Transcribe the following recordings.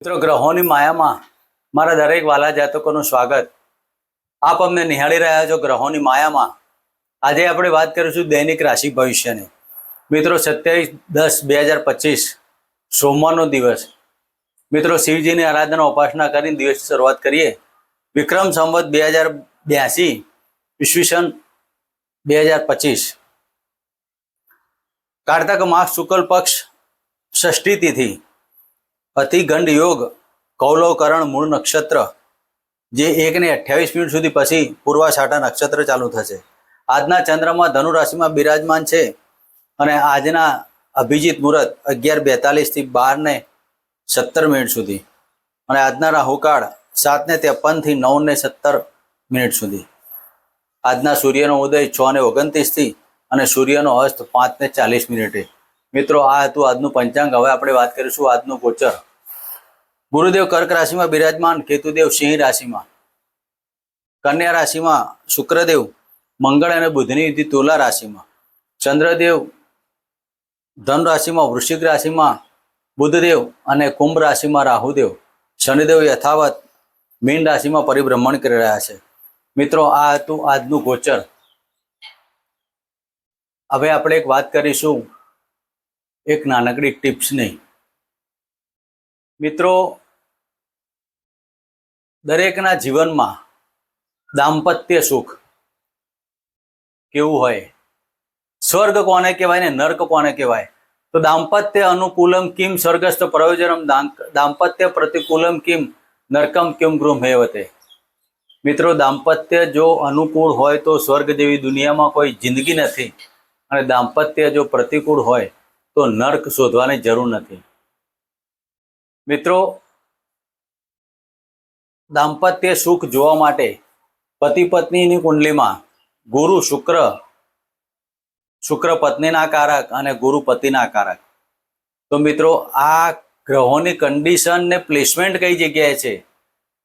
મિત્રો, ગ્રહોની માયામાં મારા દરેક વાલા જાતકોનું સ્વાગત. આપ અમને નિહાળી રહ્યા છો ગ્રહોની માયામાં. આજે આપણે વાત કરીશું દૈનિક રાશિ ભવિષ્યની. મિત્રો, 27/10/2025 સોમવારનો દિવસ. મિત્રો, શિવજીની આરાધના ઉપાસના કરીને દિવસની શરૂઆત કરીએ. વિક્રમ સંવત 2082 ઈસવીસન 2025 કારતક માસ શુક્લ પક્ષ ષષ્ઠી તિથિ અતિગંડ યોગ કૌલવકરણ મૂળ નક્ષત્ર જે 1:28 સુધી પછી પૂર્વાષાઢા નક્ષત્ર ચાલુ થશે. આજના ચંદ્રમાં ધનુ રાશિમાં બિરાજમાન છે અને આજના અભિજીત મુહૂર્ત 11:42 થી 12:17 સુધી અને આજના રાહુકાળ 7:53 થી 9:17 સુધી. આજના સૂર્યનો ઉદય 6:29 થી અને સૂર્યનો અસ્ત 5:40. મિત્રો, આ હતું આજનું પંચાંગ. હવે આપણે વાત કરીશું આજનું ગોચર. ગુરુદેવ કર્ક રાશિમાં બિરાજમાન, કેતુદેવ સિંહ રાશિમાં, કન્યા રાશિમાં શુક્રદેવ, મંગળ અને બુધની યુતિ તુલા રાશિમાં, ચંદ્રદેવ ધન રાશિમાં, વૃશ્ચિક રાશિમાં બુધદેવ અને કુંભ રાશિમાં રાહુદેવ, શનિદેવ યથાવત મીન રાશિમાં પરિભ્રમણ કરી રહ્યા છે. મિત્રો, આ હતું આજનું ગોચર. હવે આપણે એક વાત કરીશું, એક નાનકડી ટિપ્સની. મિત્રો, દરેકના જીવનમાં દાંપત્ય સુખ કેવું હોય, સ્વર્ગ કોને કહેવાય ને નર્ક કોને કહેવાય? તો દાંપત્ય અનુકૂલમ કિમ સ્વર્ગસ્થ પ્રયોજનમ દાંપત્ય પ્રતિકૂલમ કિમ નરકમ કિમ ગૃહમેવતે. મિત્રો, દાંપત્ય જો અનુકૂળ હોય તો સ્વર્ગ જેવી દુનિયામાં કોઈ જિંદગી નથી, અને દાંપત્ય જો પ્રતિકૂળ હોય તો નર્ક શોધવાની જરૂર નથી. મિત્રો, દાંપત્ય સુખ જોવા માટે પતિ પત્નીની કુંડલીમાં ગુરુ શુક્ર પત્નીના કારક અને ગુરુ પતિના કારક. તો મિત્રો, આ ગ્રહોની કન્ડિશન ને પ્લેસમેન્ટ કઈ જગ્યાએ છે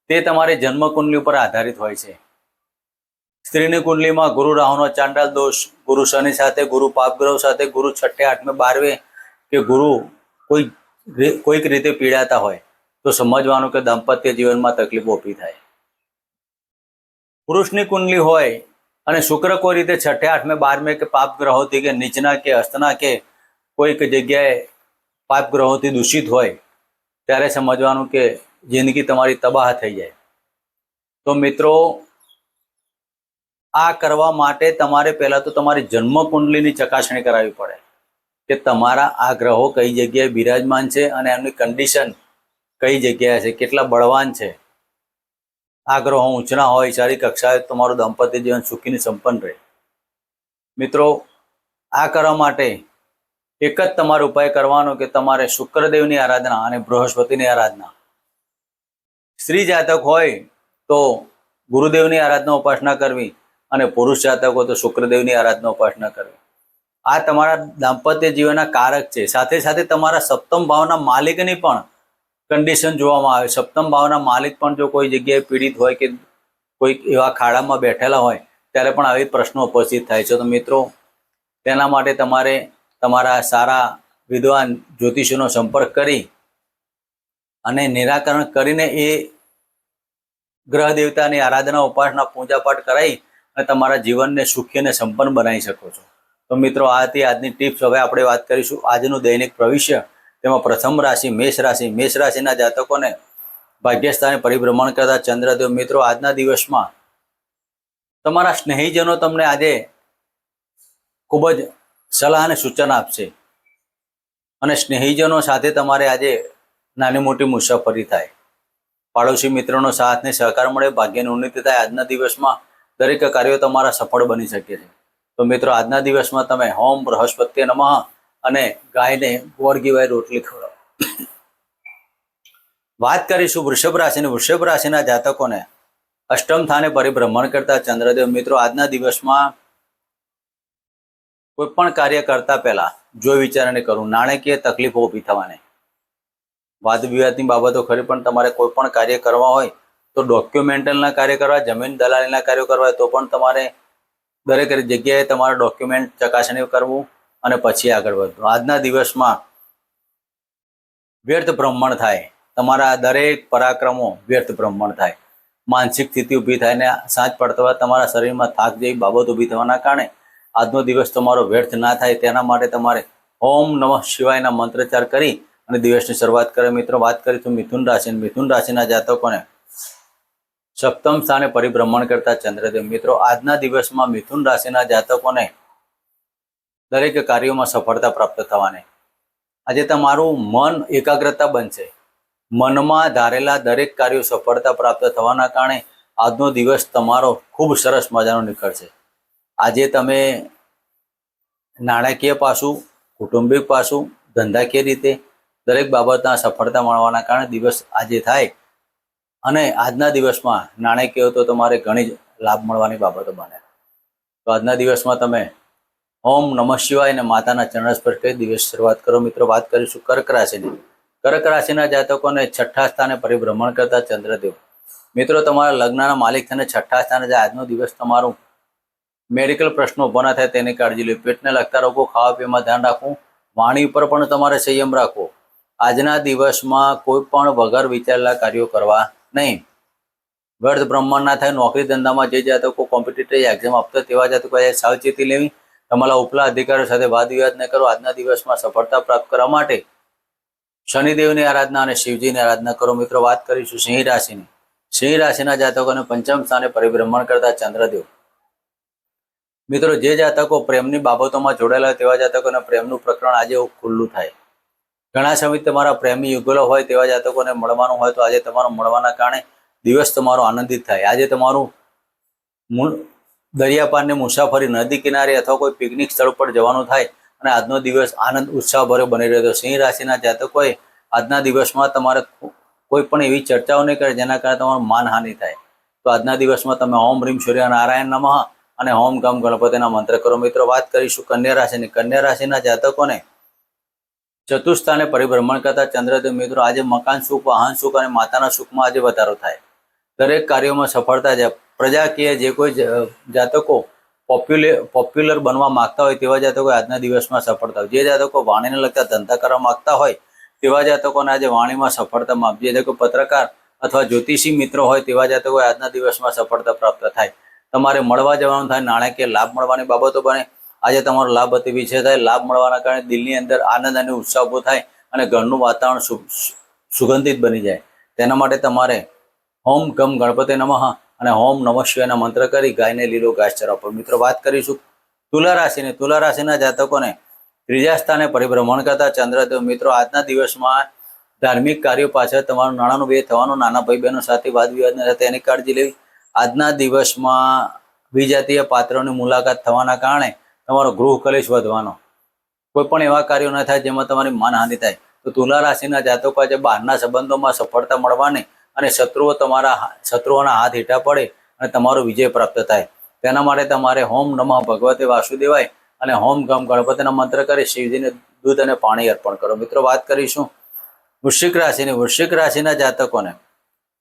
તે તમારી જન્મ કુંડલી ઉપર આધારિત હોય છે. સ્ત્રીની કુંડલીમાં ગુરુ રાહુનો ચાંડાલ દોષ, ગુરુ શનિ સાથે, ગુરુ પાપગ્રહ સાથે, ગુરુ 6, 8, 12 કે ગુરુ કોઈક રીતે પીડાતા હોય તો સમજવાનું કે દાંપત્ય જીવનમાં તકલીફો ઊભી થાય. પુરુષની કુંડલી હોય અને શુક્ર કોઈ રીતે 6, 8, 12 કે પાપ ગ્રહોથી કે નીચના કે અસ્તના કે કોઈક જગ્યાએ પાપ ગ્રહોથી દૂષિત હોય ત્યારે સમજવાનું કે જિંદગી તમારી તબાહ થઈ જાય. તો મિત્રો, આ કરવા માટે તમારે પહેલા તો તમારી જન્મ કુંડલીની ચકાસણી કરાવવી પડે કે તમારા આ ગ્રહો કઈ જગ્યાએ બિરાજમાન છે અને એમની કન્ડિશન કઈ જગ્યાએ છે, કેટલા બળવાન છે. આ ગ્રહો ઊંચના હોય, સારી કક્ષાએ તમારું દાંપત્ય જીવન સુખીને સંપન્ન રહે. મિત્રો, આ કરવા માટે એક જ તમારો ઉપાય કરવાનો કે તમારે શુક્રદેવની આરાધના અને બૃહસ્પતિની આરાધના. સ્ત્રી જાતક હોય તો ગુરુદેવની આરાધના ઉપાસના કરવી અને પુરુષ જાતક હોય તો શુક્રદેવની આરાધના ઉપાસના કરવી. આ તમારા દાંપત્ય જીવનના કારક છે. સાથે સાથે તમારા સપ્તમ ભાવના માલિકની પણ કન્ડિશન જોવામાં આવે. સપ્તમ ભાવના માલિક પણ જો કોઈ જગ્યાએ પીડિત હોય કે કોઈક એવા ખાડામાં બેઠેલા હોય ત્યારે પણ આવી પ્રશ્નો ઉપસ્થિત થાય છે. તો મિત્રો, તેના માટે તમારે તમારા સારા વિદ્વાન જ્યોતિષીનો સંપર્ક કરી અને નિરાકરણ કરીને એ ગ્રહ દેવતાની આરાધના ઉપાસના પૂજાપાઠ કરાવી અને તમારા જીવનને સુખી અને સંપન્ન બનાવી શકો છો. તો મિત્રો, આ હતી આજની ટિપ્સ. હવે આપણે વાત કરીશું આજનું દૈનિક ભવિષ્ય. તેમાં પ્રથમ રાશિ મેષ રાશિ. મેષ રાશિના જાતકોને ભાગ્યસ્થાને પરિભ્રમણ કરતા ચંદ્રદેવ. મિત્રો, આજના દિવસમાં તમારા સ્નેહીજનો તમને આજે ખૂબ જ સલાહ અને સૂચન આપશે અને સ્નેહીજનો સાથે તમારે આજે નાની મોટી મુસાફરી થાય. પાડોશી મિત્રોનો સાથ ને સહકાર મળે, ભાગ્યની ઉન્નતિ થાય. આજના દિવસમાં દરેક કાર્યો તમારા સફળ બની શકે છે. તો મિત્રો, આજના દિવસમાં તમે હોમ બૃહસ્પતિએ નમઃ અને ગાયને ગોળ ઘીવાય રોટલી ખવડાવો. વાત કરીશું વૃષભ રાશિની. વૃષભ રાશિના જાતકોને અષ્ટમ સ્થાને પરિભ્રમણ કરતા ચંદ્રદેવ. મિત્રો, આજના દિવસમાં કોઈ પણ કાર્ય કરતા પહેલા જોઈ વિચારીને કરવું. નાણાકીય તકલીફો ઊભી થવાની, વાદ વિવાદની બાબતો ખરી, પણ તમારે કોઈ પણ કાર્ય કરવા હોય તો ડોક્યુમેન્ટલના કાર્ય કરવા, જમીન દલાલીના કાર્યો કરવા હોય તો પણ તમારે દરેક જગ્યાએ તમારા ડોક્યુમેન્ટ ચકાસણી કરવું અને પછી આગળ વધવું. આજના દિવસમાં વ્યર્થ ભ્રમણ થાય, તમારા દરેક પરાક્રમો વ્યર્થ ભ્રમણ થાય, માનસિક સ્થિતિ ઊભી થાય ને સાંજ પડતા તમારા શરીરમાં થાક જેવી બાબત ઊભી થવાના કારણે આજનો દિવસ તમારો વ્યર્થ ના થાય તેના માટે તમારે ઓમ નમઃ શિવાયના મંત્રોચ્ચાર કરી અને દિવસની શરૂઆત કરે. મિત્રો, વાત કરીશું મિથુન રાશિ. મિથુન રાશિના જાતકોને સપ્તમ સ્થાને પરિભ્રમણ કરતા ચંદ્રદેવ. મિત્રો, આજના દિવસમાં મિથુન રાશિના જાતકોને દરેક કાર્યોમાં સફળતા પ્રાપ્ત થવાની. આજે તમારું મન એકાગ્રતા બનશે. મનમાં ધારેલા દરેક કાર્યો સફળતા પ્રાપ્ત થવાના કારણે આજનો દિવસ તમારો ખૂબ સરસ મજાનો નીકળશે. આજે તમે નાણાકીય પાસું, કૌટુંબિક પાસું, ધંધાકીય રીતે દરેક બાબતના સફળતા મળવાના કારણે દિવસ આજે થાય અને આજના દિવસમાં નાણાકીય તો તમારે ઘણી જ લાભ મળવાની બાબતો બને. તો આજના દિવસમાં તમે ઓમ નમઃ શિવાય અને માતાના ચરણ સ્પર્શ કરી દિવસ શરૂઆત કરો. મિત્રો, વાત કરીશું કર્ક રાશિની. કર્ક રાશિના જાતકોને છઠ્ઠા સ્થાને પરિભ્રમણ કરતા ચંદ્રદેવ. મિત્રો, તમારા લગ્નના માલિક થઈને છઠ્ઠા સ્થાને જાય. આજનો દિવસ તમારું મેડિકલ પ્રશ્નો ઊભા ના થાય તેની કાળજી લો. પેટને લગતા રોગો, ખાવા પીવામાં ધ્યાન રાખવું. વાણી ઉપર પણ તમારે સંયમ રાખવો. આજના દિવસમાં કોઈ પણ વગર વિચારેલા કાર્યો કરવા નહીં. વ્યર્થ ભ્રમણ ના થાય. નોકરી ધંધામાં જે જાતકો કોમ્પિટિટિવ એક્ઝામ આપતા તેવા જાતકો સાવચેતી લેવી. તમારા ઉપલા અધિકારીઓ સાથે વાદ વિવાદ ન કરો. આજના દિવસમાં સફળતા પ્રાપ્ત કરવા માટે શનિદેવની આરાધના અને શિવજીની આરાધના કરો. મિત્રો, વાત કરીશું સિંહ રાશિની. સિંહ રાશિના જાતકોને પંચમ સ્થાને પરિભ્રમણ કરતા ચંદ્રદેવ. મિત્રો, જે જાતકો પ્રેમની બાબતોમાં જોડાયેલા હોય તેવા જાતકોને પ્રેમનું પ્રકરણ આજે ખુલ્લું થાય. ઘણા સમય તમારા પ્રેમી યુગલો હોય તેવા જાતકોને મળવાનું હોય તો આજે તમારું મળવાના કારણે દિવસ તમારો આનંદિત થાય. આજે તમારું દરિયાપારની મુસાફરી, નદી કિનારે અથવા કોઈ પિકનિક સ્થળ પર જવાનું થાય અને આજનો દિવસ આનંદ ઉત્સાહભર્યો બની રહ્યો. તો સિંહ રાશિના જાતકોએ આજના દિવસમાં તમારે કોઈ પણ એવી ચર્ચાઓ નહીં કરે જેના કારણે તમારું માનહાનિ થાય. તો આજના દિવસમાં તમે ઓમ રીમ સૂર્ય નારાયણ નમઃ અને ઓમ ગમ ગણપતિના મંત્ર કરો. મિત્રો, વાત કરીશું કન્યા રાશિની. કન્યા રાશિના જાતકોને ચતુર્થ સ્થાને પરિભ્રમણ કરતા ચંદ્રદેવ. મિત્રો, આજે મકાન સુખ, વાહન સુખ અને માતાના સુખમાં આજે વધારો થાય. દરેક કાર્યોમાં સફળતા છે. પ્રજાકીય જે કોઈ જાતકો પોપ્યુલર બનવા માંગતા હોય તેવા જાતકો આજના દિવસમાં સફળતા હોય. જે જાતકો વાણીને લગતા ધંધા કરવા માંગતા હોય તેવા જાતકોને આજે વાણીમાં સફળતા મળે. જે જાતકો પત્રકાર અથવા જ્યોતિષી મિત્રો હોય તેવા જાતકો આજના દિવસમાં સફળતા પ્રાપ્ત થાય. તમારે મળવા જવાનું થાય. નાણાકીય લાભ મળવાની બાબતો બને. આજે તમારો લાભ અતિ વિશેષ થાય. લાભ મળવાના કારણે દિલની અંદર આનંદ અને ઉત્સાહ ઉભો થાય અને ઘરનું વાતાવરણ સુગંધિત બની જાય. તેના માટે તમારે ઓમ ગમ ગણપતિ નમઃ અને ઓમ નમઃ શિવાયના મંત્ર કરી ગાયને લીલો ઘાસચારો આપો. મિત્રો, વાત કરીશું તુલા રાશિની. તુલા રાશિના જાતકોને ત્રીજા સ્થાને પરિભ્રમણ કરતા ચંદ્રદેવ. મિત્રો, આજના દિવસમાં ધાર્મિક કાર્યો પાછળ તમારું નાણાંનું વ્યય થવાનું. નાના ભાઈ બહેનો સાથે વાદ વિવાદ ન થાય તેની કાળજી લેવી. આજના દિવસમાં વિજાતીય પાત્રોની મુલાકાત થવાના કારણે તમારો ગૃહ કલેશ વધવાનો. કોઈ પણ એવા કાર્યો ન થાય જેમાં તમારી માનહાનિ થાય. તો તુલા રાશિના જાતકો આજે બહારના સંબંધોમાં સફળતા મળવાની અને શત્રુઓના હાથ હેઠા પડે અને તમારો વિજય પ્રાપ્ત થાય. તેના માટે તમારે ઓમ નમઃ ભગવતે વાસુદેવાય અને ઓમ ગમ ગણપતિના મંત્ર કરી શિવજીને દૂધ અને પાણી અર્પણ કરો. મિત્રો, વાત કરીશું વૃશ્ચિક રાશિની. વૃશ્ચિક રાશિના જાતકોને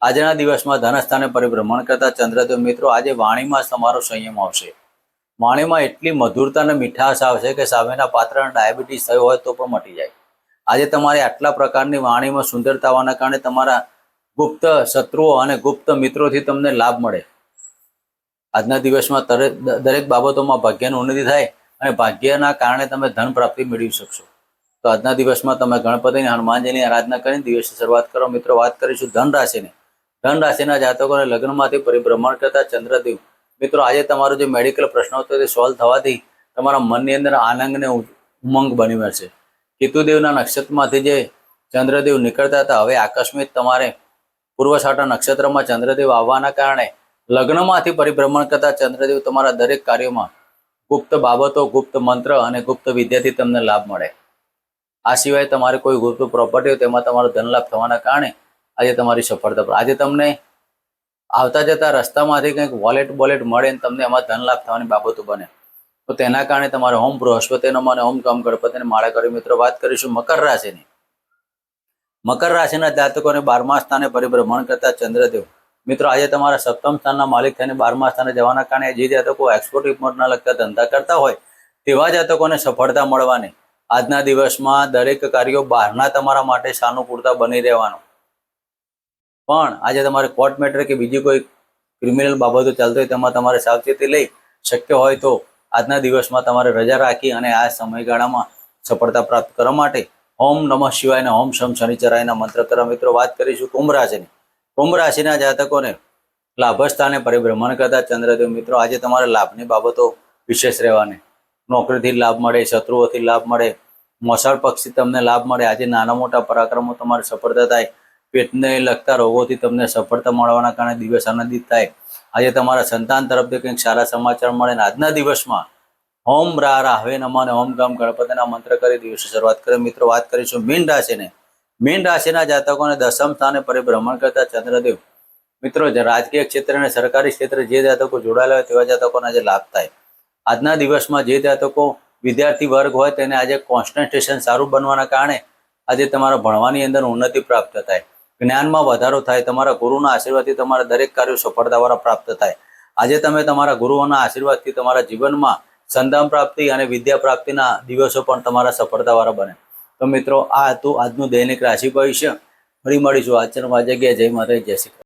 આજના દિવસમાં ધનસ્થાને પરિભ્રમણ કરતા ચંદ્રદેવ. મિત્રો, આજે વાણીમાં તમારો સંયમ આવશે. વાણીમાં એટલી મધુરતા અને મીઠાશ આવશે કે સામેના પાત્રને ડાયાબિટીસ થયો હોય તો પણ મટી જાય. આજે તમારે આટલા પ્રકારની વાણીમાં સુંદરતા આવવાના કારણે તમારા ગુપ્ત શત્રુઓ અને ગુપ્ત મિત્રોથી તમને લાભ મળે. આજના દિવસમાં દરેક બાબતોમાં ભાગ્યની ઉન્નતિ થાય અને ભાગ્યના કારણે તમે ધન પ્રાપ્તિ મેળવી શકશો. તો આજના દિવસમાં તમે ગણપતિની, હનુમાનજીની આરાધના કરીને દિવસની શરૂઆત કરો. મિત્રો, વાત કરીશું ધન રાશિની. ધન રાશિના જાતકોને લગ્નમાંથી પરિભ્રમણ કરતા ચંદ્રદેવ. મિત્રો, આજે તમારો જે મેડિકલ પ્રશ્નો હતો તે સોલ્વ થવાથી તમારા મનની અંદર આનંદ અને ઉમંગ બની મળશે. કેતુદેવના નક્ષત્રમાંથી જે ચંદ્રદેવ નીકળતા હતા હવે આકસ્મિક તમારે પૂર્વસાટા નક્ષત્રમાં ચંદ્રદેવ આવવાના કારણે લગ્નમાંથી પરિભ્રમણ કરતા ચંદ્રદેવ તમારા દરેક કાર્યોમાં ગુપ્ત બાબતો, ગુપ્ત મંત્ર અને ગુપ્ત વિદ્યાથી તમને લાભ મળે. આ સિવાય તમારે કોઈ ગુપ્ત પ્રોપર્ટી હોય તેમાં તમારો ધન લાભ થવાના કારણે આજે તમારી સફળતા. આજે તમને આવતા જતા રસ્તામાંથી કંઈક વોલેટ મળે અને તમને એમાં ધન લાભ થવાની બાબતો બને. તો તેના કારણે તમારે ઓમ બૃહસ્પતિ નમઃ અને ઓમ ગમ ગણપતિને માળા કરી. મિત્રો, વાત કરીશું મકર રાશિની. મકર રાશિના જાતકોને 12મા સ્થાને પરિભ્રમણ કરતા ચંદ્રદેવ. મિત્રો, આજે તમારા સપ્તમ સ્થાનના માલિક થઈને 12મા સ્થાને જવાના કારણે જે જાતકો એક્સપોર્ટ ઇમ્પોર્ટના લગતા ધંધા કરતા હોય તેવા જાતકોને સફળતા મળવાની. આજના દિવસમાં દરેક કાર્યો બહારના તમારા માટે સાનુકૂળતા બની રહેવાનું. પણ આજે તમારે કોર્ટ મેટર કે બીજી કોઈ ક્રિમિનલ બાબતો ચાલતી હોય તેમાં તમારે સાવચેતી લઈ શક્ય હોય તો આજના દિવસમાં તમારે રજા રાખી અને આ સમયગાળામાં સફળતા પ્રાપ્ત કરવા માટે ઓમ નમઃ શિવાય અને ઓમ શમ શનિચરાયના મંત્ર કરવા. મિત્રો વાત કરીશું કુંભ રાશિની. કુંભ રાશિના જાતકોને લાભસ્થાને પરિભ્રમણ કરતા ચંદ્રદેવ. મિત્રો આજે તમારે લાભની બાબતો વિશેષ રહેવાની. નોકરીથી લાભ મળે, શત્રુઓથી લાભ મળે, મોસાળ પક્ષથી તમને લાભ મળે. આજે નાના મોટા પરાક્રમો તમારે સફળતા થાય. પેટને લગતા રોગોથી તમને સફળતા મળવાના કારણે દિવસ આનંદિત થાય. આજે તમારા સંતાન તરફથી કંઈક સારા સમાચાર મળે. અને આજના દિવસમાં ઓમ રાહવે નમઃ અને ઓમ ગમ ગણપતિના મંત્ર કરી દિવસે શરૂઆત કરે. મિત્રો વાત કરીશું મીન રાશિને. મીન રાશિના જાતકોને દશમ સ્થાને પરિભ્રમણ કરતા ચંદ્રદેવ. મિત્રો રાજકીય ક્ષેત્ર અને સરકારી ક્ષેત્રે જે જાતકો જોડાયેલા હોય તેવા જાતકોને આજે લાભ થાય. આજના દિવસમાં જે જાતકો વિદ્યાર્થી વર્ગ હોય તેને આજે કોન્સન્ટ્રેશન સારું બનવાના કારણે આજે તમારા ભણવાની અંદર ઉન્નતિ પ્રાપ્ત થાય. જ્ઞાનમાં વધારો થાય. તમારા ગુરુના આશીર્વાદથી તમારા દરેક કાર્યો સફળતાવાળા પ્રાપ્ત થાય. આજે તમે તમારા ગુરુઓના આશીર્વાદથી તમારા જીવનમાં સંતાન પ્રાપ્તિ અને વિદ્યા પ્રાપ્તિના દિવસો પણ તમારા સફળતાવાળા બને. તો મિત્રો આ હતું આજનું દૈનિક રાશિ ભવિષ્ય. ફરી મળીશું આચરણમાં જગ્યાએ. જય માતા, જય શ્રી કૃષ્ણ.